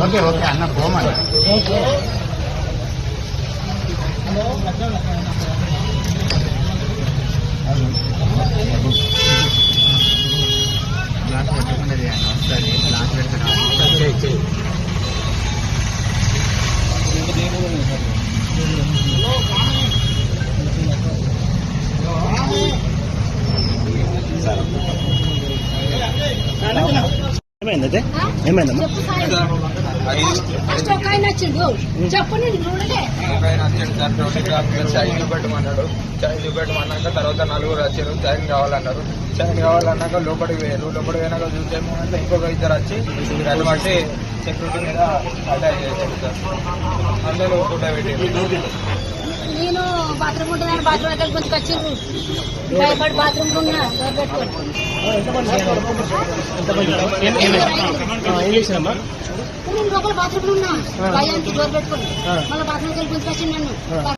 Okay okay అన్న పోమని glass పెట్టుకున్నది వస్తుంది గ్లాస్ పెడుతున్నాం ఏమైందంటే ఏమైందమ్మా ఫస్ట్ ఒక ఆయన వచ్చిండు చెప్పండి చైన్ చూపెట్టమన్నాడు. చైన్ చూపెట్టమన్నాక తర్వాత నలుగురు వచ్చారు. చైన్ కావాలన్నారు. చైన్ కావాలన్నాక లోపలికి పోయారు. లోపలికి పోయినాక చూసే ఇంకొక ఇద్దరు వచ్చి దాన్ని బట్టి సెక్యూరిటీ మీద అటాక్ చేశారు సార్. అందరూ ఫోటో పెట్టి నేను బాత్రూమ్ ఉంటున్నాను. బాత్రూమ్ దగ్గర కొంచెం వచ్చిండ్రు భయపడి బాత్రూమ్ ఉన్నా డోర్ పెట్టుకోండి. నేను లోపల బాత్రూమ్ ఉన్నా భయానికి డోర్ పెట్టుకోండి. మళ్ళీ బాత్రూమ్కి వెళ్ళి కొంచెం వచ్చింది నన్ను